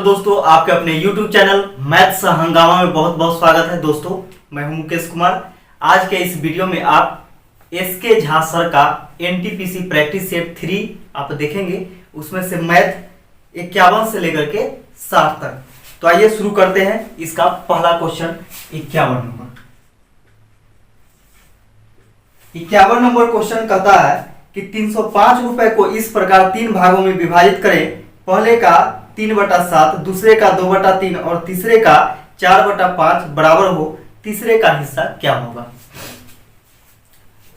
दोस्तों, आपके अपने YouTube चैनल मैथ्स हंगामा में बहुत बहुत स्वागत है। दोस्तों, मैं हूं मुकेश कुमार। आज के इस वीडियो में आप एसके झा सर का एनटीपीसी प्रैक्टिस सेट 3 आप देखेंगे। उसमें से मैथ 51 से लेकर के 60 तक। तो आइए शुरू करते हैं। इसका पहला क्वेश्चन 51 नंबर क्वेश्चन कहता है कि 305 रुपए को इस प्रकार 3 भागों में विभाजित करें। पहले का 3/7, दूसरे का 2/3 और तीसरे का 4/5 बराबर हो, तीसरे का हिस्सा क्या होगा।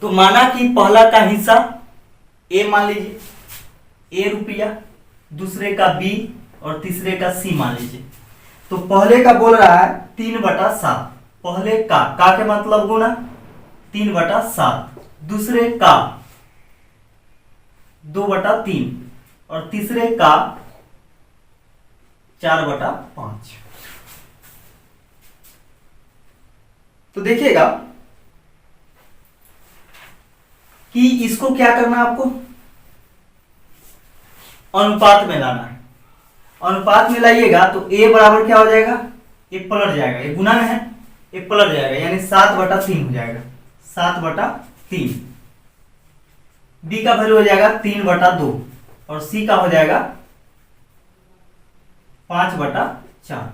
तो माना कि पहला का हिस्सा ए मान लीजिए, ए रुपया, दूसरे का बी और तीसरे का सी मान लीजिए। तो पहले का बोल रहा है 3/7, पहले का के मतलब गुना 3/7, दूसरे का 2/3 और तीसरे का 4/5। तो देखिएगा कि इसको क्या करना है, आपको अनुपात में लाना है। अनुपात में लाइएगा तो a बराबर क्या हो जाएगा, ये पलट जाएगा, ये गुना में है, ये पलट जाएगा, यानी 7/3 हो जाएगा, 7/3। b का वैल्यू हो जाएगा 3/2 और c का हो जाएगा 5/4।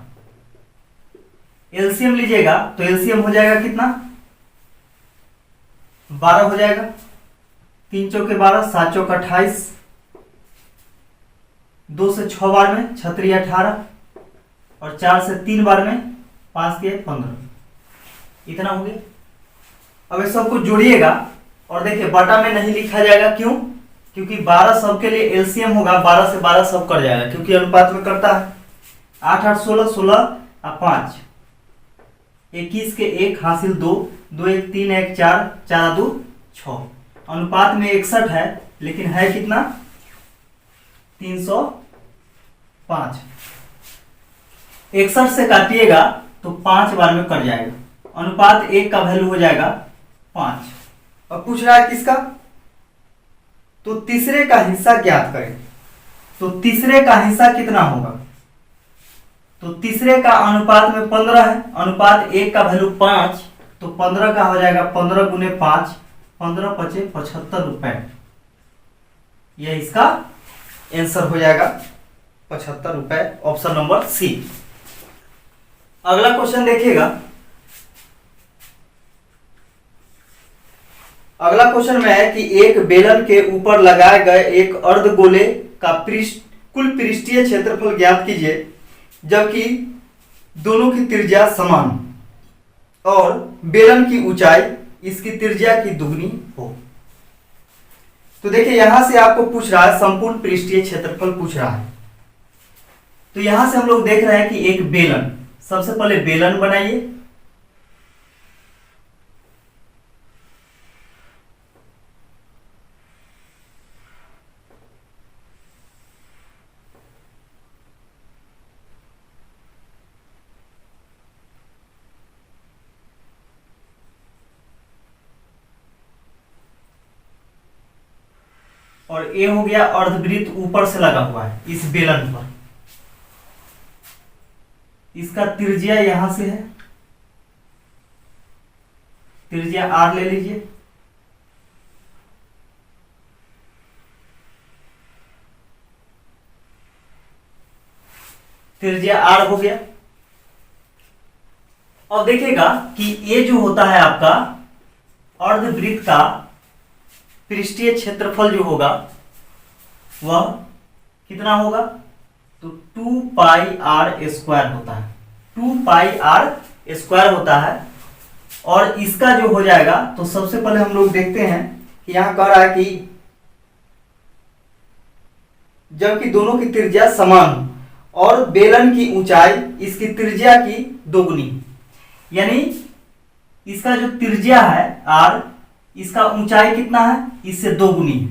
एलसीएम लीजिएगा तो एलसीएम हो जाएगा कितना, 12 हो जाएगा। 3 चौके 12, 7 चौक 28, 2 से 6 बार में 6 3 18 और 4 से 3 बार में 5 के 15, इतना हो गया। अब ये सब कुछ जोड़िएगा और देखिए बटा में नहीं लिखा जाएगा, क्यों? क्योंकि 12 सबके लिए एलसीएम होगा, 12 से 12 सब कर जाएगा, क्योंकि अनुपात में करता है। 8 8 16, 16 और 5, 21 के 1 हासिल 2, 2 1 3 1 4, 4 2 6। अनुपात में 61 है, लेकिन है कितना, 305। 61 से काटिएगा तो 5 बार में कट जाएगा। अनुपात 1 का वैल्यू हो जाएगा 5। अब पूछ रहा है किसका, तो तीसरे का हिस्सा ज्ञात करें। तो तीसरे का हिस्सा कितना होगा, तो तीसरे का अनुपात में 15 है, अनुपात 1 का वैल्यू 5, तो 15 का हो जाएगा 15 गुने 5, 15 पचे 75 रुपए। यह इसका आंसर हो जाएगा 75 रुपए, ऑप्शन नंबर सी। अगला क्वेश्चन देखिएगा। अगला क्वेश्चन में है कि एक बेलन के ऊपर लगाए गए एक अर्धगोले का कुल पृष्ठीय क्षेत्रफल ज्ञात कीजिए, जबकि दोनों की त्रिज्या समान और बेलन की ऊंचाई इसकी त्रिज्या की दुगनी हो। तो देखिए यहां से आपको पूछ रहा है संपूर्ण पृष्ठीय क्षेत्रफल पूछ रहा है। तो यहां से हम लोग देख रहे हैं कि एक बेलन, सबसे पहले बेलन बनाइए। और ये हो गया अर्धवृत्त ऊपर से लगा हुआ है इस बेलन पर। इसका त्रिज्या यहां से है, त्रिज्या r ले लीजिए। त्रिज्या r हो गया। अब देखिएगा कि ये जो होता है आपका अर्धवृत्त का पृष्ठीय क्षेत्रफल जो होगा वह कितना होगा, तो 2πr² होता है, 2πr² होता है। और इसका जो हो जाएगा, तो सबसे पहले हम लोग देखते हैं कि यहां कह रहा है कि जबकि दोनों की त्रिज्या समान और बेलन की ऊंचाई इसकी त्रिज्या की दोगुनी, यानी इसका जो त्रिज्या है r, इसका ऊंचाई कितना है, इससे दोगुनी।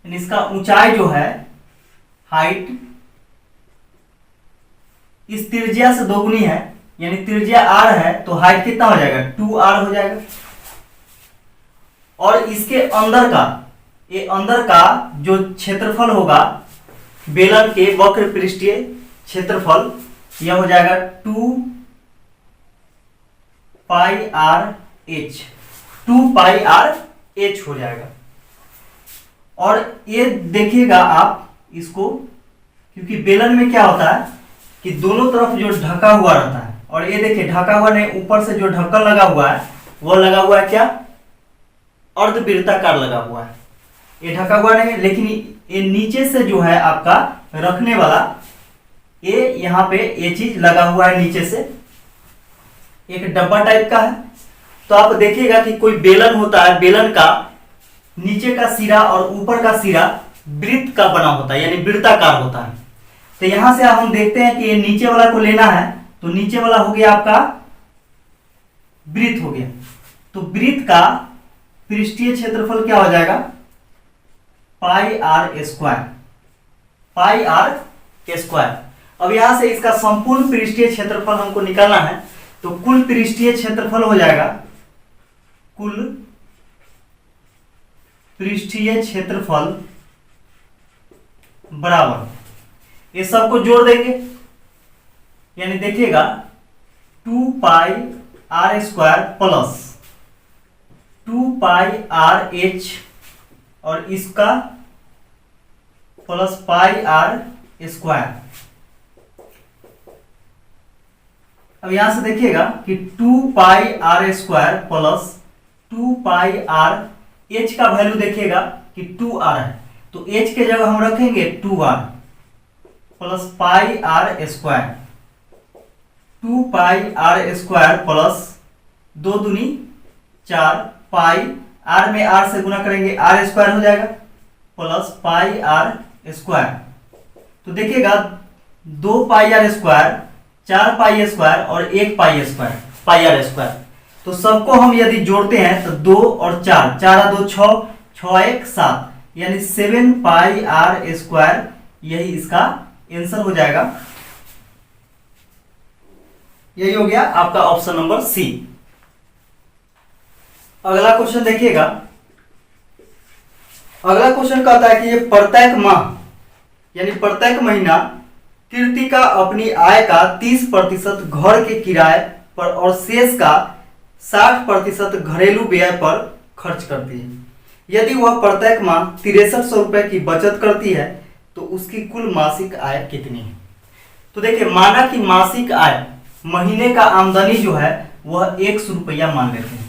इसका ऊंचाई जो है, हाइट, इस त्रिज्या से दोगुनी है, यानी त्रिज्या r है, तो हाइट कितना हो जाएगा, 2r हो जाएगा। और इसके अंदर का, ये अंदर का जो क्षेत्रफल होगा बेलन के वक्र पृष्ठीय क्षेत्रफल यह हो जाएगा 2 pi r H, 2 pi r H हो जाएगा। और ये देखिएगा आप इसको, क्योंकि बेलन में क्या होता है कि दोनों तरफ जो ढका हुआ रहता है, और ये देखिए ढका हुआ नहीं, ऊपर से जो ढक्कन लगा हुआ है वो लगा हुआ है क्या, अर्धवृत्ताकार लगा हुआ है। ये ढका हुआ नहीं, लेकिन ये नीचे से जो है आपका रखने वाला, ये यहाँ पे ये चीज लगा हुआ है नीचे से, एक डब्बा टाइप का है। तो आप देखिएगा कि कोई बेलन होता है, बेलन का नीचे का सिरा और ऊपर का सिरा वृत्त का बना होता है, यानी वृत्ताकार होता है। तो यहां से हम देखते हैं कि ये नीचे वाला को लेना है, तो नीचे वाला हो गया आपका वृत्त हो गया। तो वृत्त का पृष्ठीय क्षेत्रफल क्या हो जाएगा, pi r square, pi r square. अब यहां से इसका संपूर्ण पृष्ठीय क्षेत्रफल हमको निकालना है, तो कुल पृष्ठीय क्षेत्रफल हो जाएगा, कुल पृष्ठीय क्षेत्रफल बराबर, ये सबको जोड़ देंगे, यानी देखिएगा 2 pi r square plus 2 pi r H और इसका प्लस पाई आर स्क्वायर। अब यहां से देखिएगा कि 2 pi r square plus 2 pi r, H का वैल्यू देखिएगा कि 2r है, तो h के जगह हम रखेंगे 2r plus pi r square, 2 pi r square plus 2 दूनी 4 पाई, r में r से गुना करेंगे r स्क्वायर हो जाएगा प्लस पाई आर स्क्वायर। तो देखिएगा 2 pi r square, 4 pi square और 1 pi square, pi r square. तो सबको हम यदि जोड़ते हैं तो 2 और 4, 4 2 6, 6 1 7, यानी 7 पाई आर स्क्वायर, यही इसका आंसर हो जाएगा। यही हो गया आपका ऑप्शन नंबर सी। अगला क्वेश्चन देखिएगा, अगला क्वेश्चन कहता है कि ये प्रत्येक माह यानी प्रत्येक महीना कृतिका अपनी आय का 30% घर के किराए पर और शेष का 60% घरेलू व्यय पर खर्च करती है। यदि वह प्रत्येक माह 6300 रुपए की बचत करती है तो उसकी कुल मासिक आय कितनी है। तो देखिए, माना कि मासिक आय, महीने का आमदनी जो है वह 100 रुपया मान लेते हैं।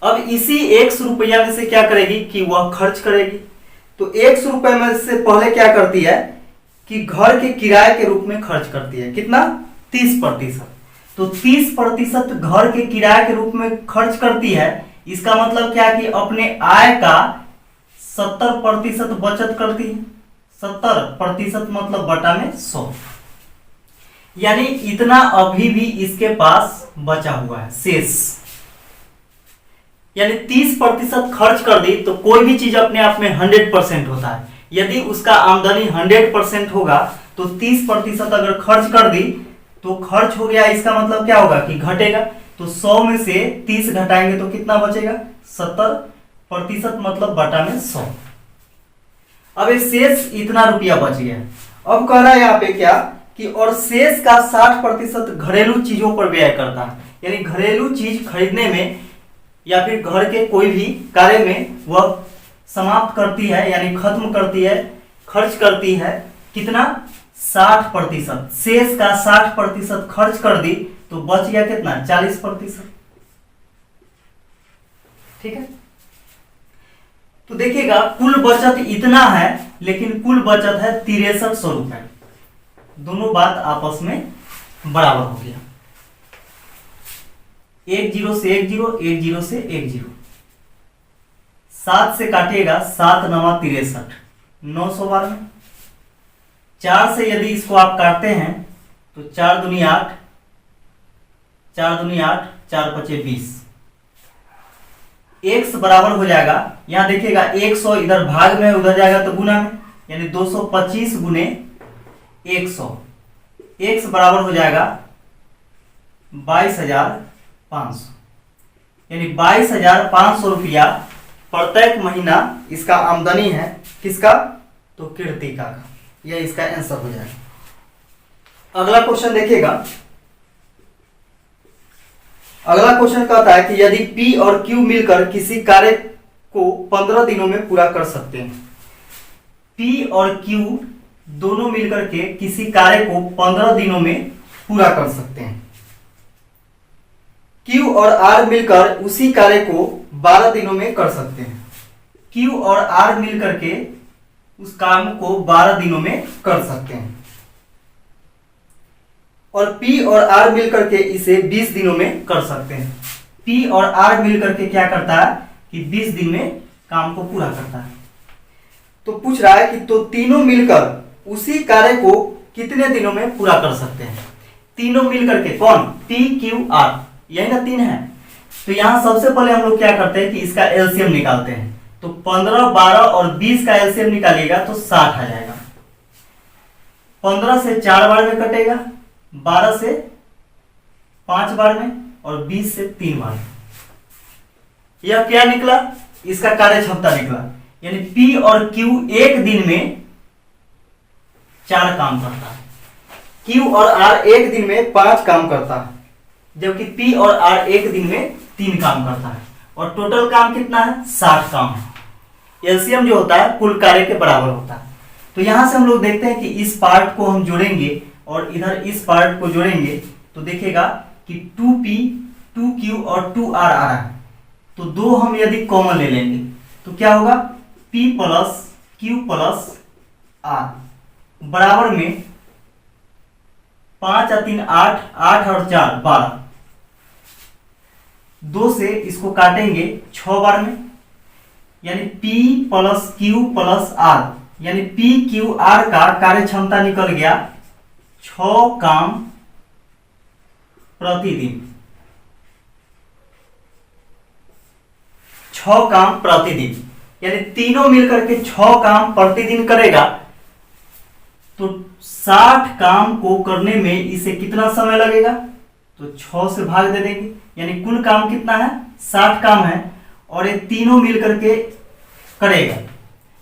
अब इसी 100 रुपया में से क्या करेगी कि वह खर्च करेगी। तो 100 रुपए में से पहले क्या करती है कि घर के किराए के रूप में खर्च करती है, कितना, 30%। तो 30% घर के किराए के रूप में खर्च करती है। इसका मतलब क्या कि अपने आय का 70% बचत करती है। 70% मतलब बटा में 100, यानी इतना अभी भी इसके पास बचा हुआ है शेष। यानी 30% खर्च कर दी तो कोई भी चीज अपने आप में 100% होता है। यदि उसका आमदनी 100% होगा तो 30% अगर खर्च कर दी तो खर्च हो गया, इसका मतलब क्या होगा कि घटेगा। तो 100 में से 30 घटाएंगे तो कितना बचेगा, 70% मतलब बटा में 100। अब ये शेष इतना रुपया बच गया। अब कह रहा है यहाँ पे क्या कि और शेष का 60% घरेलू चीजों पर व्यय करता है, यानी घरेलू चीज खरीदने में या फिर घर के कोई भी कार्य में वह समाप्त करती है, यानी खत्म करती है, खर्च करती है। कितना, 60%। शेष का 60% खर्च कर दी तो बच गया कितना, 40%। ठीक है। तो देखिएगा कुल बचत इतना है, लेकिन कुल बचत है 6300 रुपए। दोनों बात आपस में बराबर हो गया। 1 0 से 1 0, 1 0 से 1 0, 7 से काटिएगा 7 9 63, 912। 4 से यदि इसको आप काटते हैं तो 4 दूनी 8, 4 दूनी 8, 4 5 20। x बराबर हो जाएगा, यहां देखिएगा 100 इधर भाग में, उधर जाएगा तो गुना में, यानी 225 गुने 100। x बराबर हो जाएगा 22,500, यानी 22,500 रुपया प्रत्येक महीना इसका आमदनी है। किसका, तो कृतिका का। यह इसका आंसर हो जाएगा। अगला क्वेश्चन देखिएगा। अगला क्वेश्चन कहता है कि यदि P और Q मिलकर किसी कार्य को 15 दिनों में पूरा कर सकते हैं। P और Q दोनों मिलकर के किसी कार्य को 15 दिनों में पूरा कर सकते हैं। Q और R मिलकर उसी कार्य को 12 दिनों में कर सकते हैं। Q और R मिलकर के उस काम को 12 दिनों में कर सकते हैं और P और R मिलकर के इसे 20 दिनों में कर सकते हैं। P और R मिलकर के क्या करता है कि 20 दिन में काम को पूरा करता है। तो पूछ रहा है कि तो तीनों मिलकर उसी कार्य को कितने दिनों में पूरा कर सकते हैं। तीनों मिलकर के कौन, P Q R, यही ना तीन है। तो यहां सबसे पहले हम लोग क्या करते हैं कि इसका एलसीएम निकालते हैं। तो 15, 12 और 20 का एलसीएम निकालिएगा तो 60 आ जाएगा। 15 से 4 बार में कटेगा, 12 से 5 बार में और 20 से 3 बार में। यह क्या निकला, इसका कार्य क्षमता निकला। यानी P और Q एक दिन में 4 काम करता है, Q और R एक दिन में 5 काम करता है, जबकि P और R एक दिन में 3 काम करता है और टोटल काम कितना है, 60 काम है। एलसीएम जो होता है कुल कार्य के बराबर होता है। तो यहां से हम लोग देखते हैं कि इस पार्ट को हम जोड़ेंगे और इधर इस पार्ट को जोड़ेंगे तो देखेगा कि 2P 2Q और 2R आ रहा है। तो दो हम यदि कॉमन ले लेंगे तो क्या होगा, P plus Q plus R बराबर में 5 और 3 8, 8 और 4 12। 2 से इसको काटेंगे 6 बार में, यानी P plus Q plus R, यानी P Q R का कार्य क्षमता निकल गया 6 काम प्रतिदिन। 6 काम प्रतिदिन, यानी तीनों मिलकर के 6 काम प्रतिदिन करेगा। तो 60 काम को करने में इसे कितना समय लगेगा, तो 6 से भाग दे देंगे, यानी कुल काम कितना है, 60 काम है और ये तीनों मिलकर के करेगा।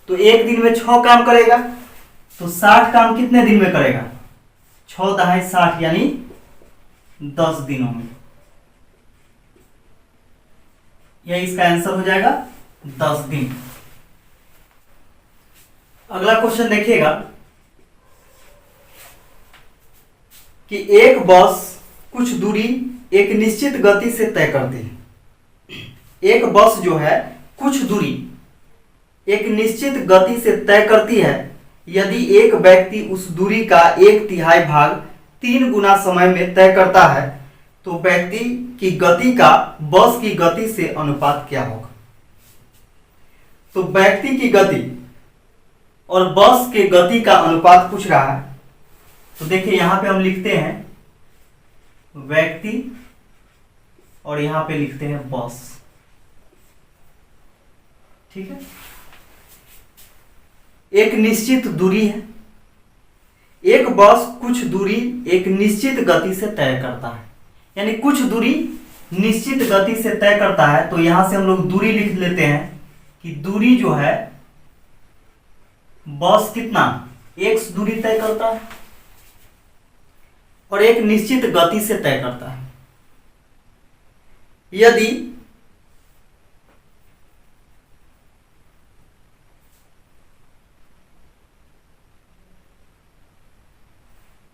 तो एक दिन में 6 काम करेगा, तो 60 काम कितने दिन में करेगा, 6 दहाई 60, यानी 10 दिनों में। यह इसका आंसर हो जाएगा 10 दिन। अगला क्वेश्चन देखिएगा कि एक बस कुछ दूरी एक निश्चित गति से तय करती है। एक बस जो है कुछ दूरी एक निश्चित गति से तय करती है। यदि एक व्यक्ति उस दूरी का 1/3 भाग 3 गुना समय में तय करता है तो व्यक्ति की गति का बस की गति से अनुपात क्या होगा। तो व्यक्ति की गति और बस के गति का अनुपात पूछ रहा है। तो देखिए यहां पे हम लिखते हैं व्यक्ति और यहां पे लिखते हैं बस, ठीक है। एक निश्चित दूरी है, एक बस कुछ दूरी एक निश्चित गति से तय करता है, यानी कुछ दूरी निश्चित गति से तय करता है। तो यहां से हम लोग दूरी लिख लेते हैं कि दूरी जो है बस कितना x दूरी तय करता है और एक निश्चित गति से तय करता है। यदि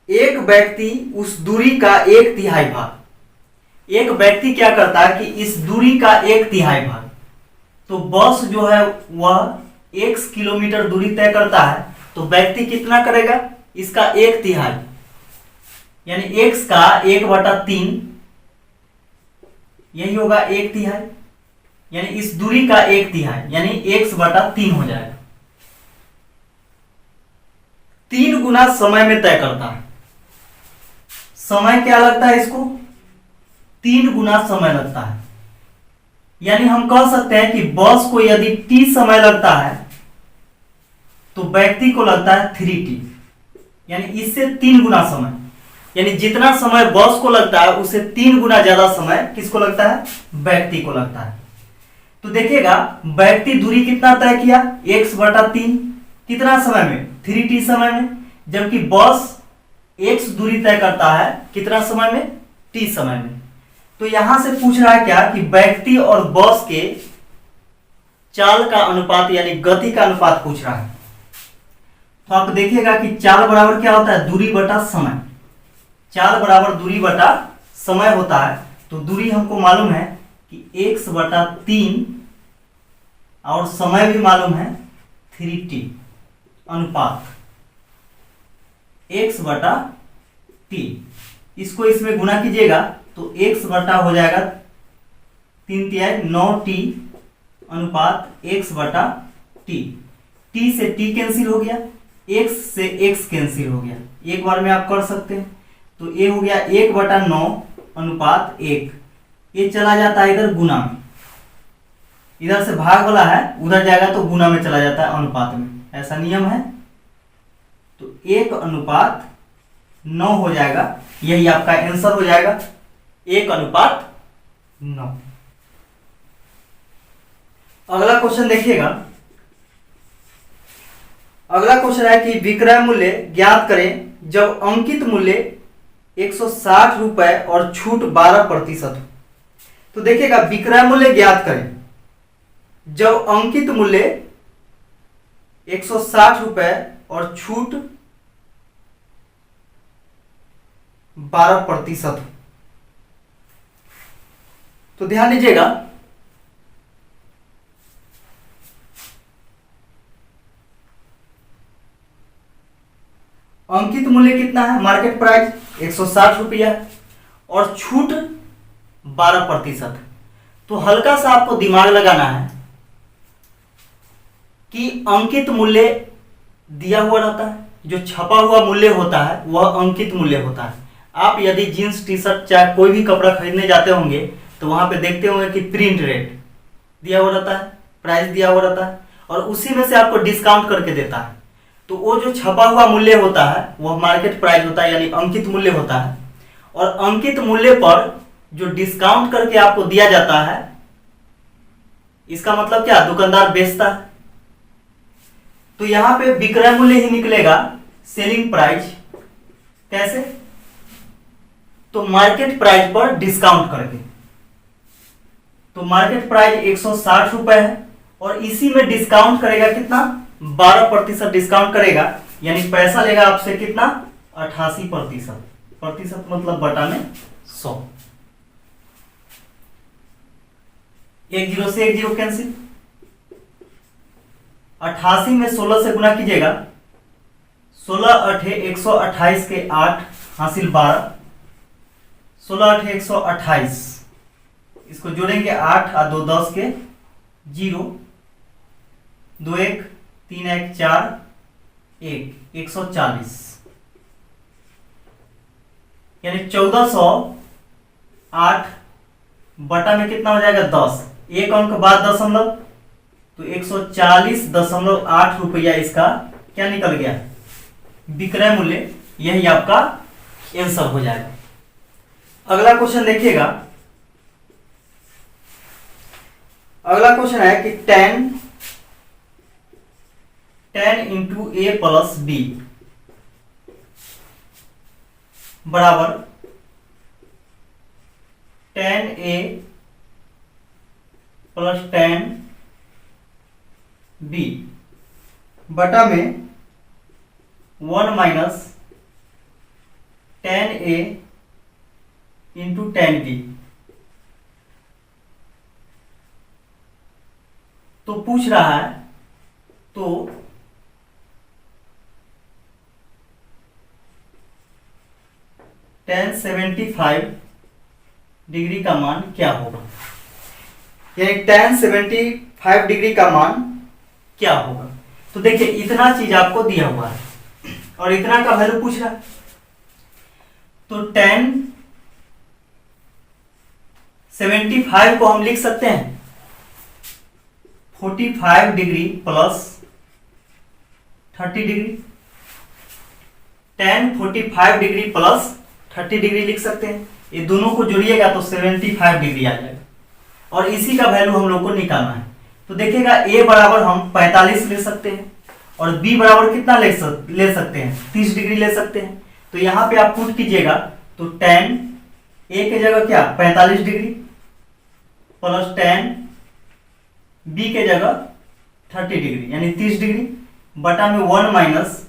एक व्यक्ति उस दूरी का 1/3 भाग, एक व्यक्ति क्या करता है कि इस दूरी का 1/3 भाग, तो बस जो है वह x किलोमीटर दूरी तय करता है, तो व्यक्ति कितना करेगा, इसका 1/3, यानी x का 1/3, यही होगा 1/3, यानी इस दूरी का 1/3, यानी x/3 हो जाएगा। 3 गुना समय में तय करता है। समय क्या लगता है इसको, 3 गुना समय लगता है। यानी हम कह सकते हैं कि बस को यदि t समय लगता है तो व्यक्ति को लगता है 3t, यानी इससे 3 गुना समय, यानी जितना समय बस को लगता है उससे 3 गुना ज्यादा समय किसको लगता है, व्यक्ति को लगता है। तो देखिएगा व्यक्ति दूरी कितना तय किया, x/3, कितना समय में, 3t समय में, जबकि बस x दूरी तय करता है कितना समय में, t समय में। तो यहां से पूछ रहा है क्या कि व्यक्ति और बस के चाल का अनुपात यानी गति का अनुपात पूछ रहा है। तो आप देखिएगा कि चाल बराबर क्या होता है, दूरी बटा समय। चाल बराबर दूरी बटा समय होता है। तो दूरी हमको मालूम है कि x बटा 3 और समय भी मालूम है 3t अनुपात x बटा t। इसको इसमें गुना कीजिएगा तो x बटा हो जाएगा 3 तिहाई 9t अनुपात x बटा t। t से t कैंसिल हो गया, x से x कैंसिल हो गया, एक बार में आप कर सकते हैं। तो ये हो गया 1 बटा 9 अनुपात 1। ये चला जाता है इधर गुना में, इधर से भाग वाला है उधर जाएगा तो गुना में चला जाता है अनुपात में, ऐसा नियम है। तो 1 अनुपात 9 हो जाएगा, यही आपका आंसर हो जाएगा 1 अनुपात 9। अगला क्वेश्चन देखिएगा। अगला क्वेश्चन है कि विक्रय मूल्य ज्ञात करें जब अंकित मूल्य 160 रुपए और छूट 12% हो। तो देखिएगा विक्रय मूल्य ज्ञात करें जब अंकित मूल्य 160 रुपए और छूट 12% हो। तो ध्यान दीजिएगा अंकित मूल्य कितना है, मार्केट प्राइस 160 रुपया और छूट 12%। तो हल्का सा आपको दिमाग लगाना है कि अंकित मूल्य दिया हुआ रहता है, जो छपा हुआ मूल्य होता है वह अंकित मूल्य होता है। आप यदि जींस टी शर्ट चाहे कोई भी कपड़ा खरीदने जाते होंगे तो वहां पे देखते होंगे कि प्रिंट रेट दिया हुआ रहता है, प्राइस दिया हुआ रहता है और उसी में से आपको डिस्काउंट करके देता है। तो वो जो छपा हुआ मूल्य होता है वह मार्केट प्राइस होता है यानी अंकित मूल्य होता है। और अंकित मूल्य पर जो डिस्काउंट करके आपको दिया जाता है, इसका मतलब क्या, दुकानदार बेचता है। तो यहां पे विक्रय मूल्य ही निकलेगा, सेलिंग प्राइस। कैसे, तो मार्केट प्राइस पर डिस्काउंट करके। तो मार्केट प्राइस 160 रुपए है और इसी में डिस्काउंट करेगा कितना, 12% डिस्काउंट करेगा, यानी पैसा लेगा आपसे कितना, 88%। प्रतिशत मतलब बटा में 100। 1 0 से 1 0 कैंसिल। 88 में 16 से गुना कीजिएगा, 16 8 128 के 8 हासिल 12, 16 8 128। इसको जोड़ेंगे 8 और 2 10 के 0, 2 1 3 1 4 1 140 यानी 1408 बटा में कितना हो जाएगा 10, एक अंक बाद दशमलव, तो 140.8 रुपया इसका क्या निकल गया, विक्रय मूल्य। यही आपका आंसर हो जाएगा। अगला क्वेश्चन देखिएगा। अगला क्वेश्चन है कि 10 इंटू ए प्लस बी बराबर 10a प्लस 10b बटा में 1 माइनस 10a इंटू 10b। तो पूछ रहा है, तो tan 75 डिग्री का मान क्या होगा, यानी tan 75 डिग्री का मान क्या होगा। तो देखिए इतना चीज आपको दिया हुआ है और इतना का वैल्यू पूछ रहा है। तो tan 75 को हम लिख सकते हैं 45 degree plus 30 degree. tan 45 degree plus 30 degree लिख सकते हैं। ये दोनों को जोड़िएगा तो 75 डिग्री आ जाएगा और इसी का वैल्यू हम लोग को निकालना है। तो देखिएगा a बराबर हम 45 ले सकते हैं और बी बराबर कितना ले सकते हैं, 30 डिग्री ले सकते हैं। तो यहाँ पे आप पुट कीजिएगा तो tan ए के जगह क्या 45 डिग्री प्लस tan बी के जगह 30 डिग्री यानी 30 डिग्री बटा में 1 minus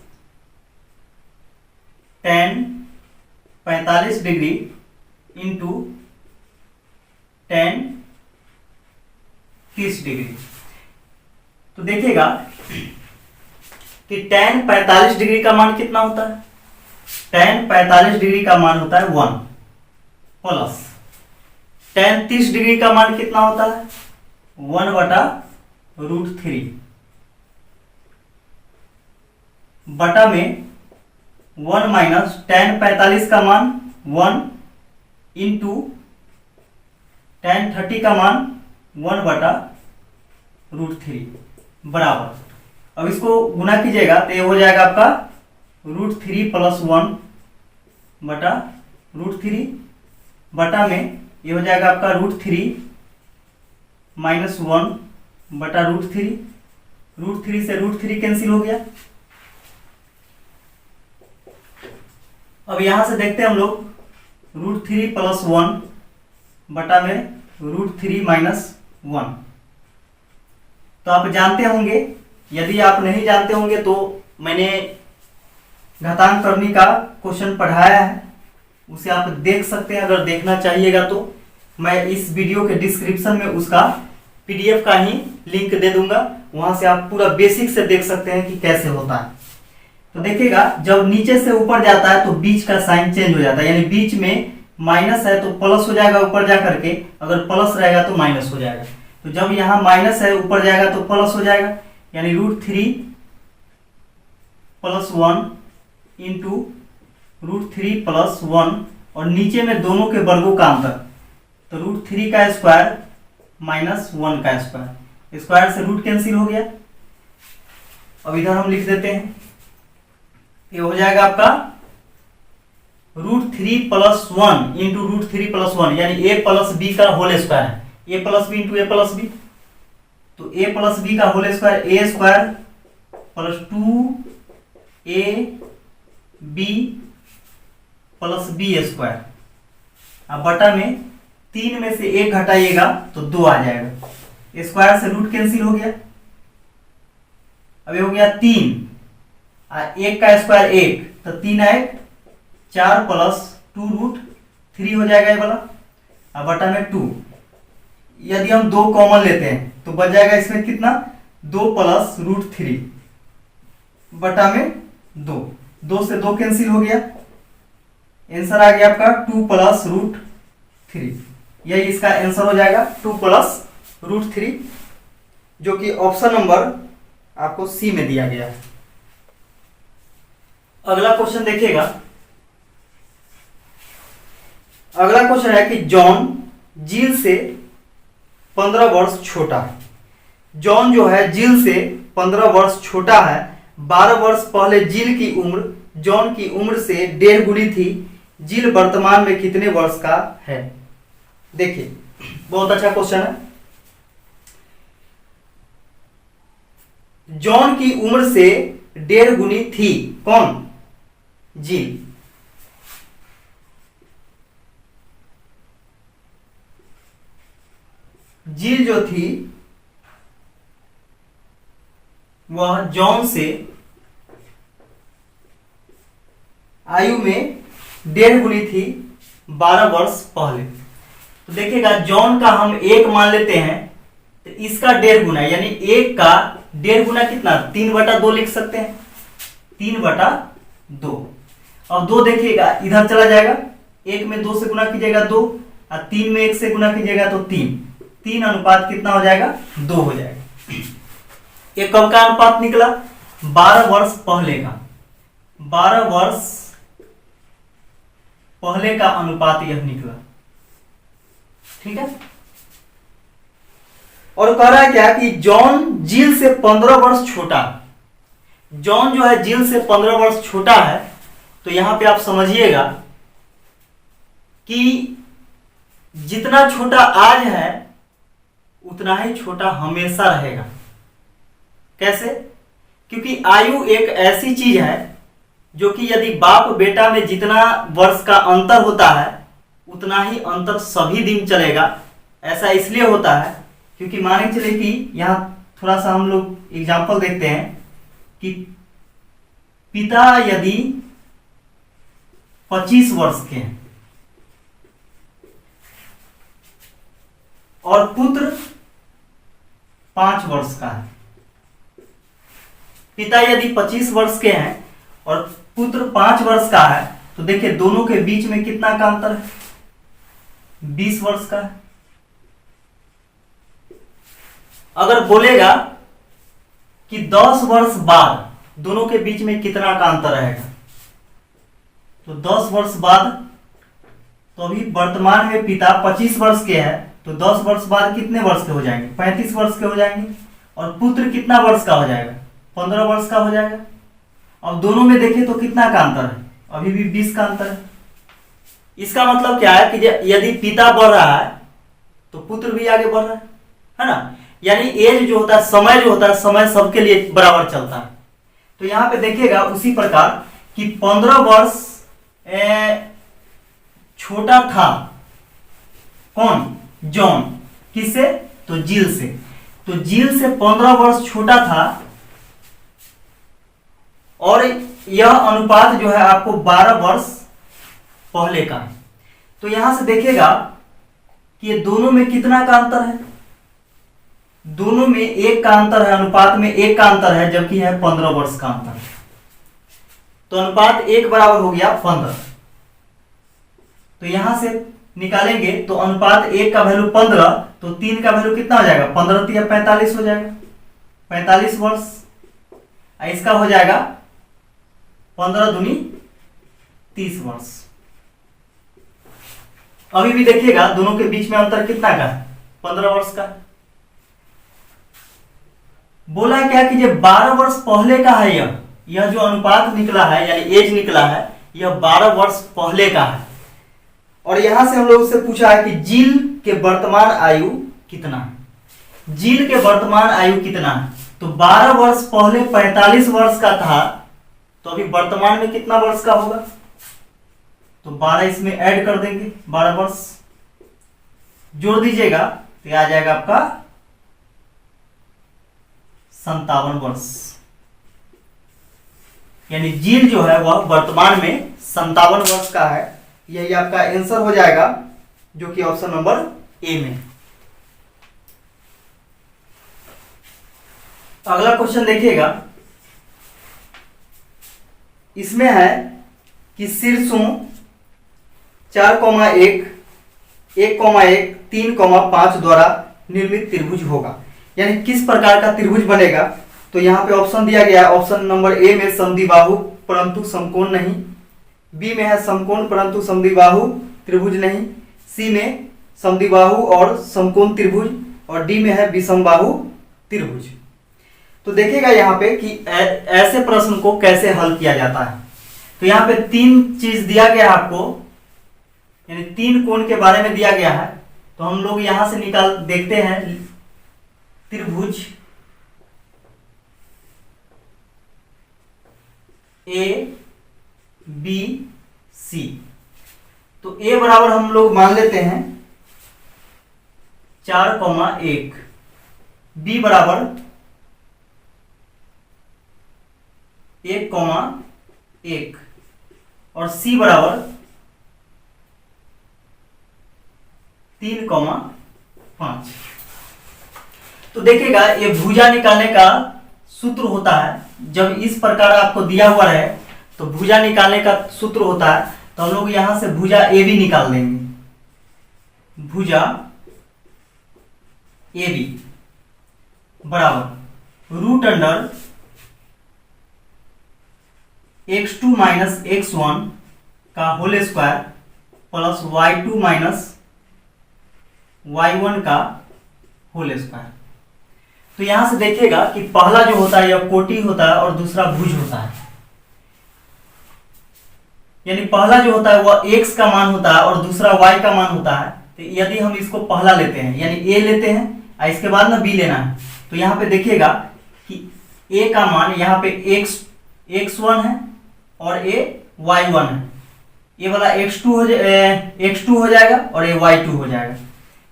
tan 45 degree into tan 30 degree. तो देखिएगा कि tan 45 डिग्री का मान कितना होता है, tan 45 डिग्री का मान होता है 1 प्लस tan 30 डिग्री का मान कितना होता है 1 बटा √3 बटा में 1 माइनस tan 45 का मान 1 इंटू tan 30 का मान 1 बटा √3 बराबर। अब इसको गुना कीजिएगा तो ये हो जाएगा आपका √3 प्लस 1 बटा √3 बटा में ये हो जाएगा आपका √3 माइनस 1 बटा √3, √3 से √3 कैंसिल हो गया। अब यहां से देखते हैं हम लोग √3 प्लस 1 बटा में √3 माइनस 1। तो आप जानते होंगे, यदि आप नहीं जानते होंगे तो मैंने घातांक करने का क्वेश्चन पढ़ाया है, उसे आप देख सकते हैं। अगर देखना चाहिएगा तो मैं इस वीडियो के डिस्क्रिप्शन में उसका पीडीएफ का ही लिंक दे दूंगा, वहां से आप पूरा बेसिक से देख सकते हैं कि कैसे होता है। तो देखिएगा जब नीचे से ऊपर जाता है तो बीच का साइन चेंज हो जाता है, यानी बीच में माइनस है तो प्लस हो जाएगा ऊपर जा करके, अगर प्लस रहेगा तो माइनस हो जाएगा। तो जब यहाँ माइनस है ऊपर जाएगा तो प्लस हो जाएगा, यानी √3 प्लस 1 इंटू √3 प्लस 1 और नीचे में दोनों के वर्गों का अंतर, तो √3 का स्क्वायर माइनस 1 का स्क्वायर, स्क्वायर से रूट कैंसिल हो गया। अब इधर हम लिख देते हैं, ये हो जाएगा आपका √3 प्लस 1 इंटू √3 प्लस 1 यानी a प्लस बी का होल स्क्वायर है, a plus b into a plus b. तो a प्लस बी का होल स्क्वायर a स्क्वायर plus 2ab plus b square, अब बटा में 3 में से 1 घटाइएगा तो 2 आ जाएगा, स्क्वायर से रूट कैंसिल हो गया। अब ये हो गया 3, 1 का स्क्वायर 1 तो 3 आए 4 प्लस 2√3 हो जाएगा ये वाला, अब बटा में 2। यदि हम 2 कॉमन लेते हैं तो बच जाएगा इसमें कितना 2 प्लस √3 बटा में 2 से 2 कैंसिल हो गया, आंसर आ गया आपका 2 प्लस √3। यही इसका आंसर हो जाएगा 2 प्लस √3, जो कि ऑप्शन नंबर आपको सी में दिया गया है। अगला क्वेश्चन देखिएगा, अगला क्वेश्चन है कि जॉन जिल से 15 वर्ष छोटा है। जॉन जो है जिल से 15 वर्ष छोटा है। 12 वर्ष पहले जिल की उम्र जॉन की उम्र से 1.5 गुनी थी। जिल वर्तमान में कितने वर्ष का है? देखिए बहुत अच्छा क्वेश्चन है। जॉन की उम्र से 1.5 गुनी थी कौन? जिल। जिल जो थी वह जॉन से आयु में 1.5 गुनी थी 12 वर्ष पहले। तो देखिएगा जॉन का हम 1 मान लेते हैं तो इसका 1.5 गुना यानी 1 का 1.5 गुना कितना 3/2 लिख सकते हैं, 3/2। और 2 देखिएगा इधर चला जाएगा, 1 में 2 से गुना कीजिएगा 2 और 3 में 1 से गुना कीजिएगा तो 3 अनुपात कितना हो जाएगा 2 हो जाएगा। ये कब का अनुपात निकला? 12 वर्ष पहले का, 12 वर्ष पहले का अनुपात यह निकला। ठीक है। और कह रहा है क्या कि जॉन जिल से 15 वर्ष छोटा। जॉन जो है जिल से 15 वर्ष छोटा है। तो यहां पे आप समझिएगा कि जितना छोटा आज है उतना ही छोटा हमेशा रहेगा। कैसे? क्योंकि आयु एक ऐसी चीज है जो कि यदि बाप बेटा में जितना वर्ष का अंतर होता है उतना ही अंतर सभी दिन चलेगा। ऐसा इसलिए होता है क्योंकि माने चले कि यहाँ थोड़ा सा हम लोग एग्जाम्पल देखते हैं कि पिता यदि 25 वर्ष के हैं और पुत्र 5 वर्ष का है। पिता यदि 25 वर्ष के हैं और पुत्र 5 वर्ष का है तो देखिए दोनों के बीच में कितना का अंतर है, 20 वर्ष का है। अगर बोलेगा कि 10 वर्ष बाद दोनों के बीच में कितना का अंतर रहेगा, तो 10 वर्ष बाद, तो अभी वर्तमान में पिता 25 वर्ष के है तो 10 वर्ष बाद कितने वर्ष के हो जाएंगे, 35 वर्ष के हो जाएंगे। और पुत्र कितना वर्ष का हो जाएगा, 15 वर्ष का हो जाएगा। अब दोनों में देखें तो कितना का अंतर है, अभी भी 20 का अंतर है। इसका मतलब क्या है कि यदि पिता बढ़ रहा है तो पुत्र भी आगे बढ़ रहा है ना। यानी एज जो होता है, समय जो होता है, समय सबके लिए बराबर चलता है। तो यहां पे देखिएगा उसी प्रकार कि 15 वर्ष छोटा था कौन, जॉन, किससे, तो जिल से। तो जिल से 15 वर्ष छोटा था और यह अनुपात जो है आपको 12 वर्ष पहले का है। तो यहां से देखिएगा कि ये दोनों में कितना का अंतर है, दोनों में 1 का अंतर है, अनुपात में 1 का अंतर है, जबकि है 15 वर्ष का अंतर है। तो अनुपात 1 बराबर हो गया 15। तो यहां से निकालेंगे तो अनुपात 1 का वैल्यू 15, तो 3 का वैल्यू कितना हो जाएगा, 15 3 45 हो जाएगा, 45 वर्ष। इसका हो जाएगा 15 दूनी 30 वर्ष। अभी भी देखिएगा दोनों के बीच में अंतर कितना का है, 15 वर्ष का। बोला क्या कि जब 12 वर्ष पहले का है, यह जो अनुपात निकला है यानी एज निकला है, यह 12 वर्ष पहले का है। और यहां से हम लोग से पूछा है कि जिल के वर्तमान आयु कितना है, जिल के वर्तमान आयु कितना है। तो 12 वर्ष पहले 45 वर्ष का था, तो अभी वर्तमान में कितना वर्ष का होगा, तो 12 इसमें ऐड कर देंगे, 12 वर्ष जोड़ दीजिएगा तो यह आ जाएगा आपका 57 वर्ष। यानी जिल जो है वह वर्तमान में 57 वर्ष का है। यही आपका आंसर हो जाएगा, जो कि ऑप्शन नंबर ए में। अगला क्वेश्चन देखिएगा, इसमें है कि शीर्षों 4,1, 1,1, 3,5 द्वारा निर्मित त्रिभुज होगा। यानी किस प्रकार का त्रिभुज बनेगा। तो यहाँ पे ऑप्शन दिया गया है, ऑप्शन नंबर ए में समद्विबाहु परंतु समकोण नहीं, बी में है समकोण परंतु समद्विबाहु त्रिभुज नहीं, सी में समद्विबाहु और समकोण त्रिभुज, और डी में है विषमबाहु त्रिभुज। तो देखिएगा यहाँ पे कि ऐसे प्रश्न को कैसे हल किया जाता है। तो यहाँ पे 3 चीज दिया गया है आपको, यानी 3 कोण के बारे में दिया गया है। तो हम लोग यहां से निकाल देखते हैं त्रिभुज ए बी सी। तो ए बराबर हम लोग मान लेते हैं 4,1, बी बराबर 1,1 और सी बराबर 3,5। तो देखिएगा ये भुजा निकालने का सूत्र होता है। जब इस प्रकार आपको दिया हुआ है तो भुजा निकालने का सूत्र होता है। तो हम लोग यहां से भुजा ए बी निकाल देंगे। भुजा ए बी बराबर root under x2 minus x1 का whole square plus y2 minus y1 का होल स्क्वायर। तो यहां से देखिएगा कि पहला जो होता है यह कोटि होता है और दूसरा भुज होता है। यानी पहला जो होता है वह x का मान होता है और दूसरा y का मान होता है। तो यदि हम इसको पहला लेते हैं यानी a लेते हैं और इसके बाद ना b लेना है। तो यहां पे देखिएगा कि ए का मान यहाँ पे x1 है और ये y1 है, ये वाला x2 हो जाएगा और ये y2 हो जाएगा।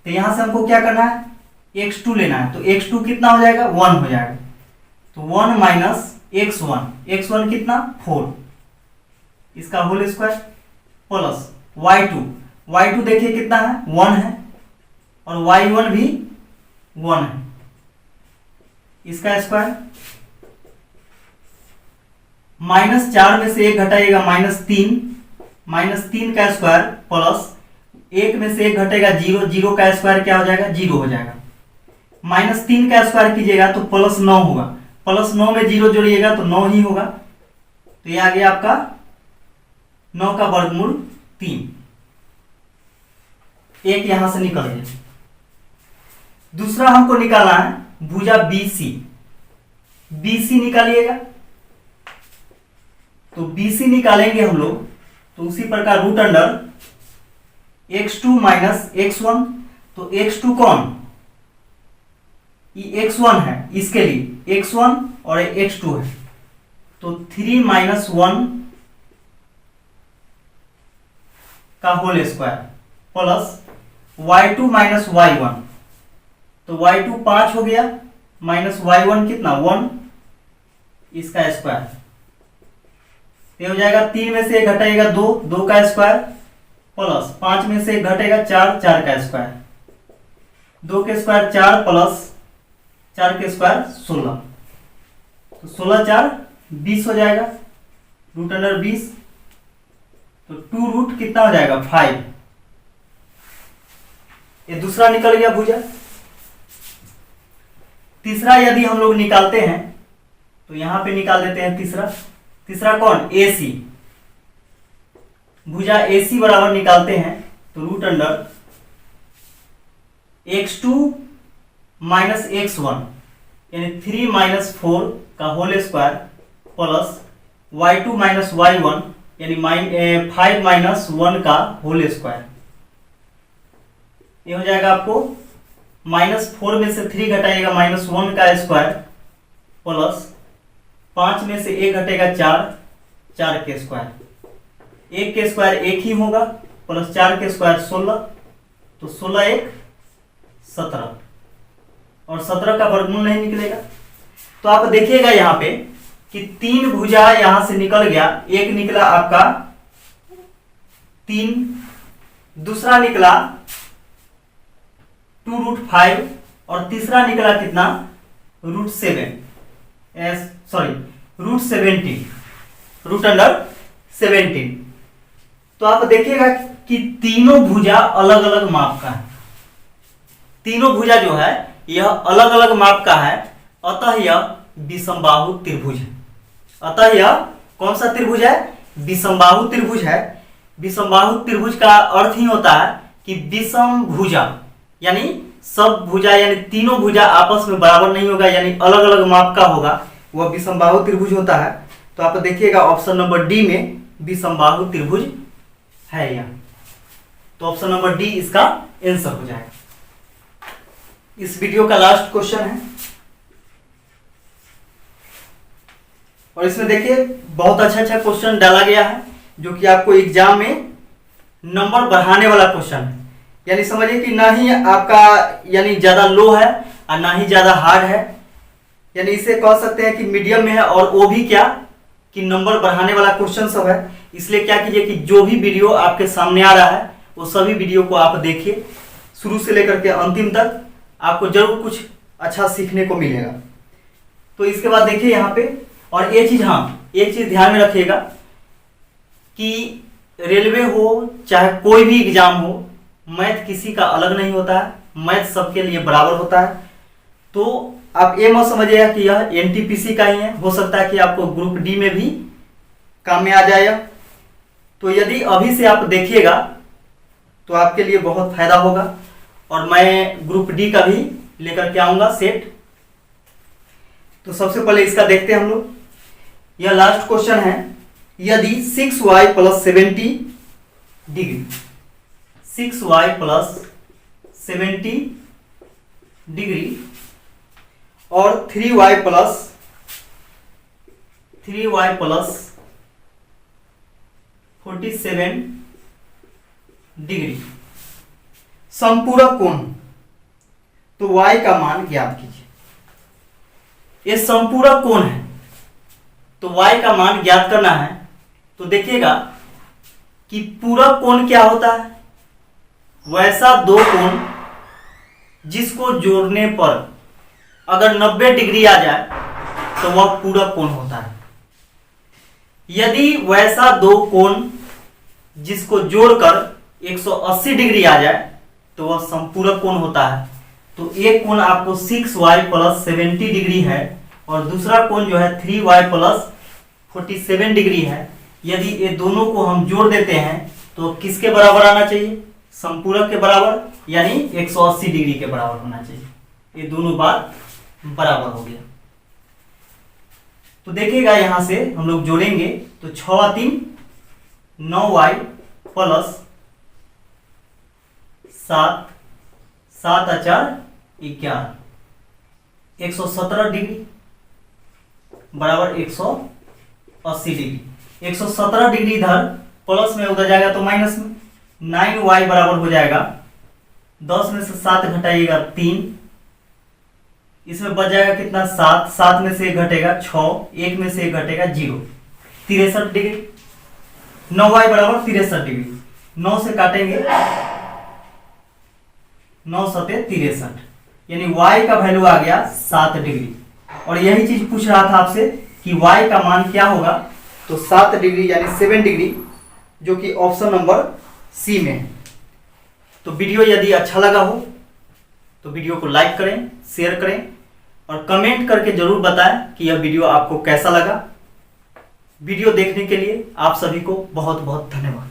तो यहाँ से हमको क्या करना है, x2 लेना है। तो x2 कितना हो जाएगा, 1 हो जाएगा। तो 1 माइनस x1 कितना 4, इसका होल स्क्वायर प्लस y2 देखिए कितना है 1 है और y1 भी 1 है, इसका स्क्वायर -4 में से 1 घटाइएगा -3 का स्क्वायर प्लस 1 में से 1 घटेगा 0 का स्क्वायर क्या हो जाएगा, 0 हो जाएगा। -3 का स्क्वायर कीजिएगा तो +9 होगा, +9 में 0 जोड़िएगा तो 9 ही होगा। तो ये आ गया आपका 9 का वर्गमूल 3, एक यहां से निकल गया। दूसरा हमको निकालना है भुजा BC निकालिएगा। तो BC निकालेंगे हम लोग तो उसी प्रकार √x2 माइनस x1। तो x2 कौन, ये x1 है, इसके लिए x1 और x2 है। तो 3 माइनस 1 का whole square plus y2 minus y1। तो y2 5 हो गया माइनस y1 कितना 1, इसका स्क्वायर ये हो जाएगा। 3 में से 1 घटाएगा 2 का स्क्वायर प्लस 5 में से 1 घटेगा 4 का स्क्वायर, 2 के स्क्वायर 4 प्लस 4 के स्क्वायर 16। तो 16 4 20 हो जाएगा, √20। तो 2 रूट कितना हो जाएगा 5। ये दूसरा निकल गया भुजा। तीसरा यदि हम लोग निकालते हैं तो यहां पे निकाल देते हैं तीसरा कौन, AC। भुजा AC बराबर निकालते हैं तो √x2 माइनस x1 यानी 3 माइनस 4 का whole square plus y2 minus y1 यानी 5 माइनस 1 का होल स्क्वायर। ये हो जाएगा आपको -4 में से 3 घटाइएगा -1 का स्क्वायर प्लस 5 में से 1 घटेगा 4 के स्क्वायर, 1 के स्क्वायर 1 ही होगा प्लस 4 के स्क्वायर 16। तो 16 1 17 और 17 का वर्गमूल नहीं निकलेगा। तो आप देखिएगा यहाँ पे कि 3 भुजा यहां से निकल गया, एक निकला आपका 3, दूसरा निकला 2√5 और तीसरा निकला कितना √17। तो आप देखिएगा कि तीनों भुजा अलग अलग माप का है, तीनों भुजा जो है यह अलग अलग माप का है, अतः यह विषमबाहु त्रिभुज है। अतः यह कौन सा त्रिभुज है, विषमबाहु त्रिभुज है। विषमबाहु त्रिभुज का अर्थ ही होता है कि विषम भुजा यानी सब भुजा यानी तीनों भुजा आपस में बराबर नहीं होगा, यानी अलग अलग माप का होगा, वह विषमबाहु त्रिभुज होता है। तो आप देखिएगा ऑप्शन नंबर डी में विषमबाहु त्रिभुज है यह। तो ऑप्शन नंबर डी इसका आंसर हो जाएगा। इस वीडियो का लास्ट क्वेश्चन है और इसमें देखिए बहुत अच्छा क्वेश्चन डाला गया है जो कि आपको एग्जाम में नंबर बढ़ाने वाला क्वेश्चन है। यानी समझिए कि ना ही आपका यानी ज्यादा लो है और ना ही ज्यादा हार्ड है, यानी इसे कह सकते हैं कि मीडियम में है। और वो भी क्या कि नंबर बढ़ाने वाला क्वेश्चन सब है। इसलिए क्या कीजिए कि जो भी वीडियो आपके सामने आ रहा है वो सभी वीडियो को आप देखिए शुरू से लेकर के अंतिम तक, आपको जरूर कुछ अच्छा सीखने को मिलेगा। तो इसके बाद देखिए यहाँ पे और ये चीज, हाँ एक चीज ध्यान में रखिएगा कि रेलवे हो चाहे कोई भी एग्जाम हो, मैथ किसी का अलग नहीं होता है, मैथ सबके लिए बराबर होता है। तो आप ये मत समझिएगा कि यह एनटीपीसी का ही है, हो सकता है कि आपको ग्रुप डी में भी काम में आ जाएगा। तो यदि अभी से आप देखिएगा तो आपके लिए बहुत फायदा होगा और मैं ग्रुप डी का भी लेकर के आऊंगा सेट। तो सबसे पहले इसका देखते हैं हम लोग। यह लास्ट क्वेश्चन है, यदि 6y + 70 डिग्री 6y + 70 डिग्री और 3y + 3y प्लस 47 डिग्री संपूरक कोण, तो y का मान ज्ञात कीजिए। ये संपूरक कोण है तो y का मान ज्ञात करना है। तो देखिएगा कि पूरक कोण क्या होता है, वैसा दो कोण जिसको जोड़ने पर अगर 90 डिग्री आ जाए तो वह पूरक कोण होता है। यदि वैसा दो कोण जिसको जोड़कर 180 डिग्री आ जाए तो वह संपूरक कोण होता है। तो एक कोण आपको 6y प्लस 70 डिग्री है और दूसरा कोण जो है 3y प्लस 47 डिग्री है। यदि ये दोनों को हम जोड़ देते हैं तो किसके बराबर आना चाहिए, संपूरक के बराबर, यानी 180 डिग्री के बराबर होना चाहिए। ये दोनों बात बराबर हो गया। तो देखिएगा यहां से हम लोग जोड़ेंगे तो 6 3 9y प्लस 7 7 4 11 117 डिग्री बराबर 180 डिग्री। 117 डिग्री इधर प्लस में उधर जाएगा तो माइनस में, 9y बराबर हो जाएगा 10 में से 7 घटाइएगा 3, इसमें बच जाएगा कितना 7, 7 में से 1 घटेगा 6, 1 में से 1 घटेगा 0, 63 डिग्री। 9y बराबर 63 डिग्री, 9 से काटेंगे 9 सते 63, यानी y का वैल्यू आ गया 7 डिग्री। और यही चीज पूछ रहा था आपसे कि y का मान क्या होगा, तो 7 डिग्री यानी 7 डिग्री, जो कि ऑप्शन नंबर सी में है। तो वीडियो यदि अच्छा लगा हो तो वीडियो को लाइक करें, शेयर करें और कमेंट करके जरूर बताएं कि यह वीडियो आपको कैसा लगा। वीडियो देखने के लिए आप सभी को बहुत बहुत धन्यवाद।